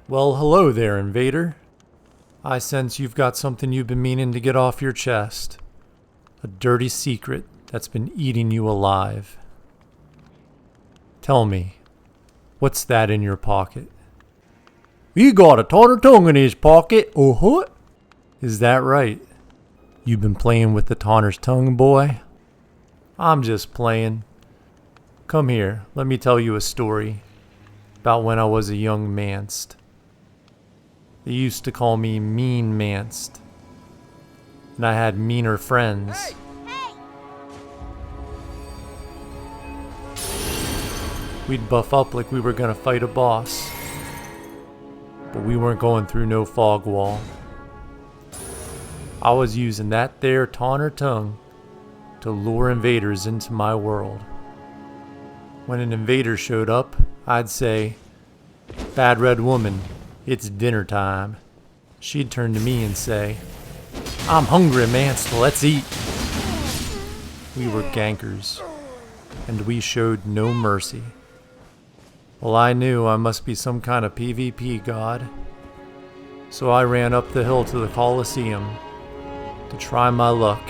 Well, hello there, Invader. I sense you've got something you've been meaning to get off your chest. A dirty secret that's been eating you alive. Tell me, what's that in your pocket? He got a Taunter tongue in his pocket, uh-huh. Is that right? You've been playing with the Taunter's tongue, boy? I'm just playing. Come here, let me tell you a story about when I was a young manst. They used to call me Mean Manst. And I had meaner friends. Hey! We'd buff up like we were gonna fight a boss. But we weren't going through no fog wall. I was using that there Taunter tongue to lure invaders into my world. When an invader showed up, I'd say, "Bad red woman, it's dinner time." She'd turn to me and say, "I'm hungry, man, so let's eat." We were gankers, and we showed no mercy. Well, I knew I must be some kind of PvP god, so I ran up the hill to the Colosseum to try my luck.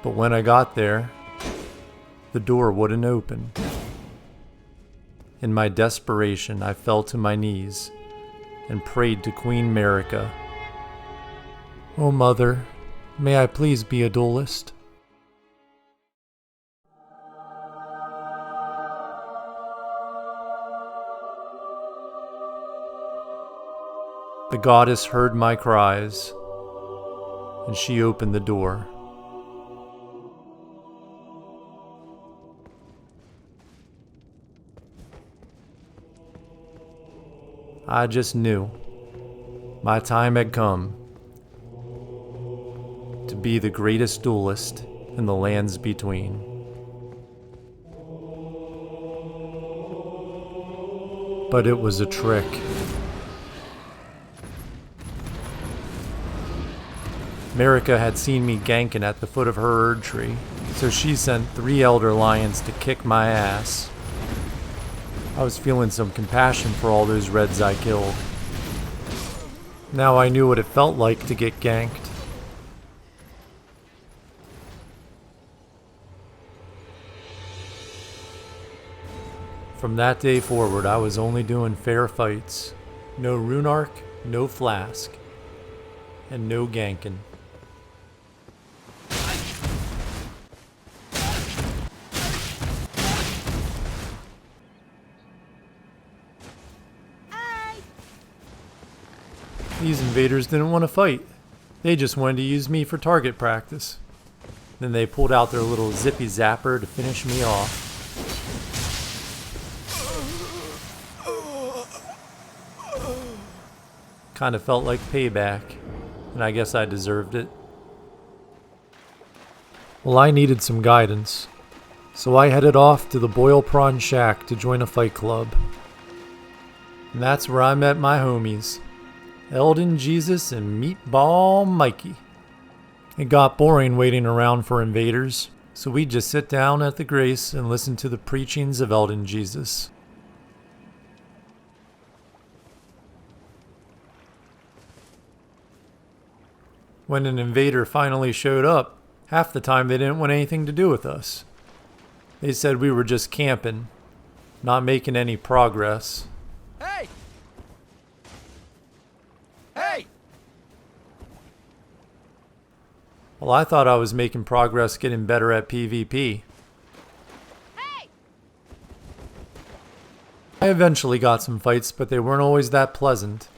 But when I got there, the door wouldn't open. In my desperation, I fell to my knees and prayed to Queen Merica. "Oh, Mother, may I please be a duelist?" The goddess heard my cries, and she opened the door. I just knew my time had come to be the greatest duelist in the lands between. But it was a trick. Merica had seen me ganking at the foot of her Erd tree, so she sent 3 elder lions to kick my ass. I was feeling some compassion for all those reds I killed. Now I knew what it felt like to get ganked. From that day forward, I was only doing fair fights. No rune arc, no flask, and no ganking. These invaders didn't want to fight. They just wanted to use me for target practice. Then they pulled out their little zippy zapper to finish me off. Kind of felt like payback, and I guess I deserved it. Well, I needed some guidance, so I headed off to the Boil Prawn Shack to join a fight club. And that's where I met my homies, Elden Jesus and Meatball Mikey. It got boring waiting around for invaders, so we'd just sit down at the Grace and listen to the preachings of Elden Jesus. When an invader finally showed up, half the time they didn't want anything to do with us. They said we were just camping, not making any progress. Hey! Hey! Well, I thought I was making progress getting better at PvP. Hey! I eventually got some fights, but they weren't always that pleasant.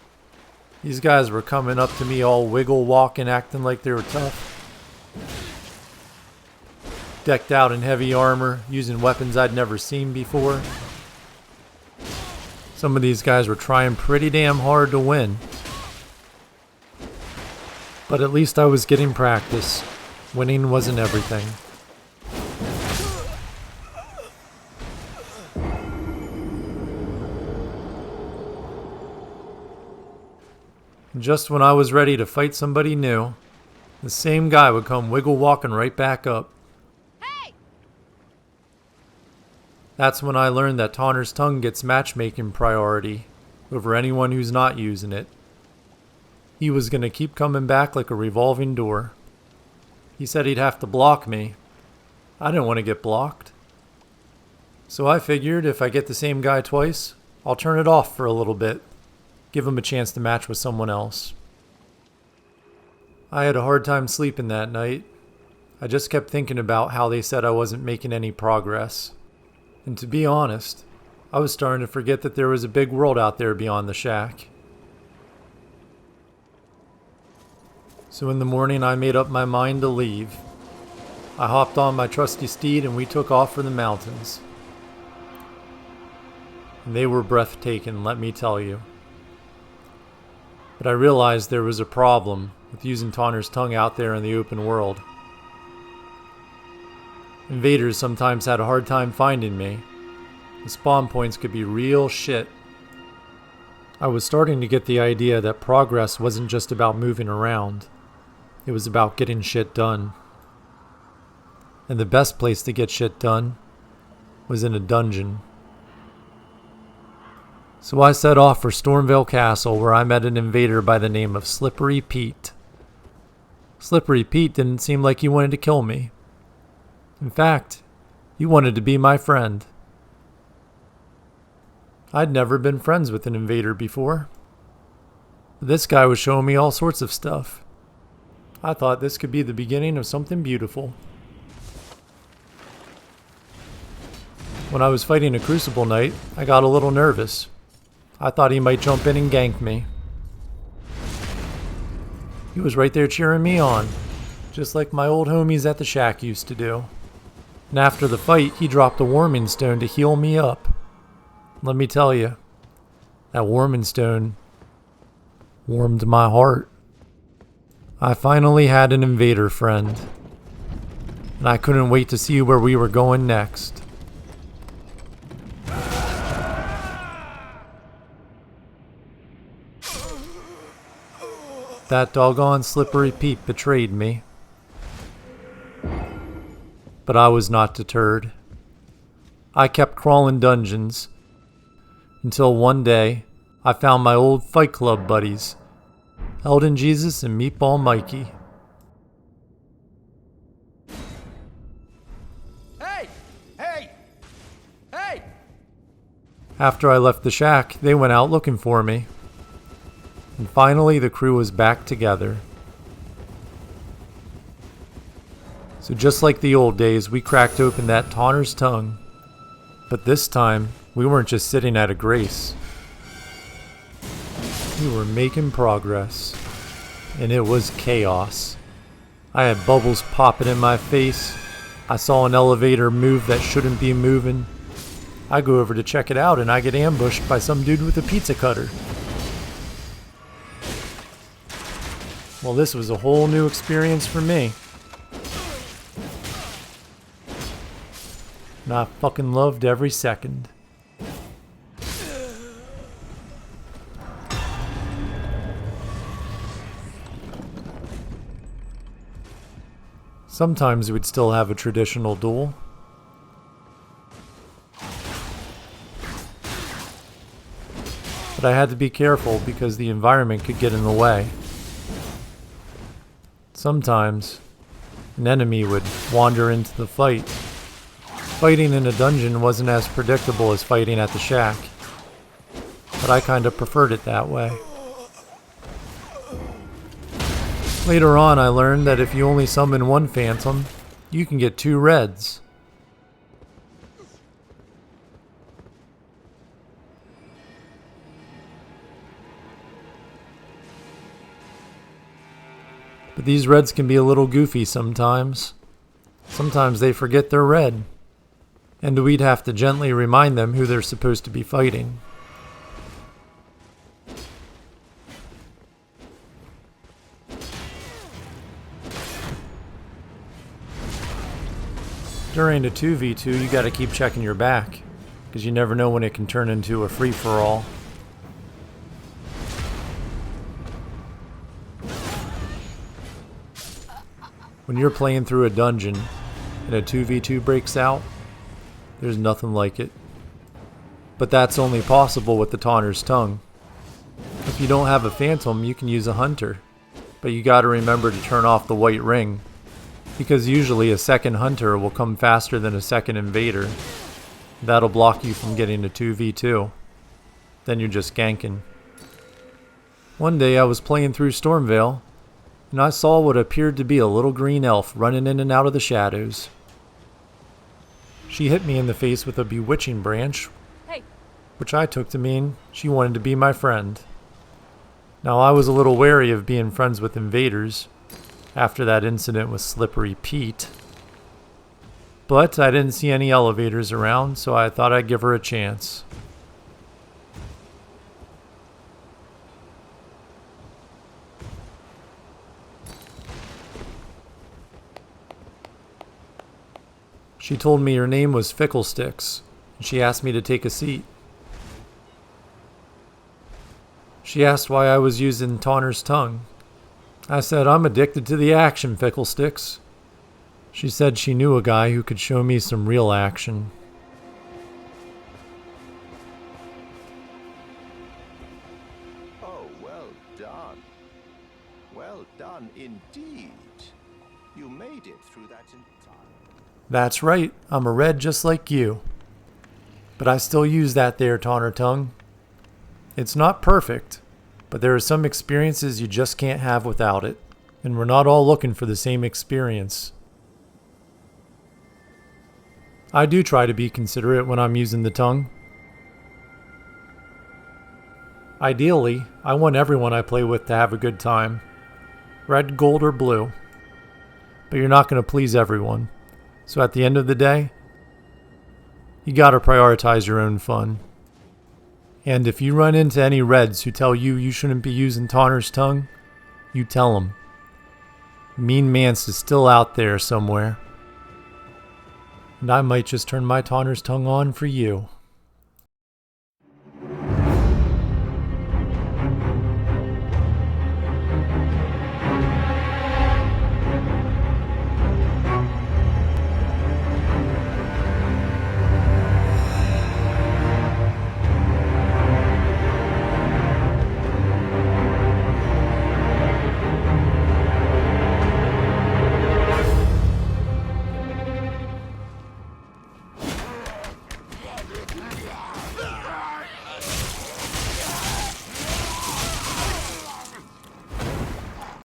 These guys were coming up to me all wiggle walking, acting like they were tough. Decked out in heavy armor, using weapons I'd never seen before. Some of these guys were trying pretty damn hard to win. But at least I was getting practice. Winning wasn't everything. Just when I was ready to fight somebody new, the same guy would come wiggle walking right back up. Hey! That's when I learned that Taunter's tongue gets matchmaking priority over anyone who's not using it. He was going to keep coming back like a revolving door. He said he'd have to block me. I didn't want to get blocked. So I figured if I get the same guy twice, I'll turn it off for a little bit. Give him a chance to match with someone else. I had a hard time sleeping that night. I just kept thinking about how they said I wasn't making any progress. And to be honest, I was starting to forget that there was a big world out there beyond the shack. So in the morning I made up my mind to leave. I hopped on my trusty steed and we took off for the mountains. And they were breathtaking, let me tell you. But I realized there was a problem with using Taunter's tongue out there in the open world. Invaders sometimes had a hard time finding me. The spawn points could be real shit. I was starting to get the idea that progress wasn't just about moving around. It was about getting shit done. And the best place to get shit done was in a dungeon. So I set off for Stormveil Castle, where I met an invader by the name of Slippery Pete. Slippery Pete didn't seem like he wanted to kill me. In fact, he wanted to be my friend. I'd never been friends with an invader before. But this guy was showing me all sorts of stuff. I thought this could be the beginning of something beautiful. When I was fighting a Crucible Knight, I got a little nervous. I thought he might jump in and gank me. He was right there cheering me on, just like my old homies at the shack used to do. And after the fight, he dropped a warming stone to heal me up. Let me tell you, that warming stone warmed my heart. I finally had an invader friend, and I couldn't wait to see where we were going next. That doggone Slippery Pete betrayed me. But I was not deterred. I kept crawling dungeons until one day I found my old Fight Club buddies, Elden Jesus and Meatball Mikey. Hey! Hey! Hey! After I left the shack, they went out looking for me. And finally the crew was back together. So just like the old days, we cracked open that Taunter's tongue. But this time, we weren't just sitting at a grace. We were making progress. And it was chaos. I had bubbles popping in my face. I saw an elevator move that shouldn't be moving. I go over to check it out and I get ambushed by some dude with a pizza cutter. Well, this was a whole new experience for me. And I fucking loved every second. Sometimes we'd still have a traditional duel. But I had to be careful because the environment could get in the way. Sometimes an enemy would wander into the fight. Fighting in a dungeon wasn't as predictable as fighting at the shack, but I kinda preferred it that way. Later on, I learned that if you only summon one phantom, you can get 2 reds. But these reds can be a little goofy sometimes. Sometimes they forget they're red, and we'd have to gently remind them who they're supposed to be fighting. During a 2v2, you gotta keep checking your back, because you never know when it can turn into a free-for-all. When you're playing through a dungeon and a 2v2 breaks out, There's nothing like it. But that's only possible with the Taunter's tongue. If you don't have a phantom, you can use a hunter. But you gotta remember to turn off the white ring, because usually a second hunter will come faster than a second invader. That'll block you from getting a 2v2. Then you're just ganking. One day I was playing through Stormveil, and I saw what appeared to be a little green elf running in and out of the shadows. She hit me in the face with a bewitching branch, which I took to mean she wanted to be my friend. Now I was a little wary of being friends with invaders after that incident with Slippery Pete, but I didn't see any elevators around, so I thought I'd give her a chance. She told me her name was FickleSticks, and she asked me to take a seat. She asked why I was using Taunter's tongue. I said, I'm addicted to the action, FickleSticks. She said she knew a guy who could show me some real action. Oh, well done. Well done indeed. You made it through that entire... That's right, I'm a red just like you. But I still use that there Taunter tongue. It's not perfect, but there are some experiences you just can't have without it, and we're not all looking for the same experience. I do try to be considerate when I'm using the tongue. Ideally, I want everyone I play with to have a good time. Red, gold, or blue. But you're not going to please everyone. So at the end of the day, you gotta prioritize your own fun. And if you run into any reds who tell you you shouldn't be using Taunter's tongue, you tell them. Mean Mance is still out there somewhere. And I might just turn my Taunter's tongue on for you.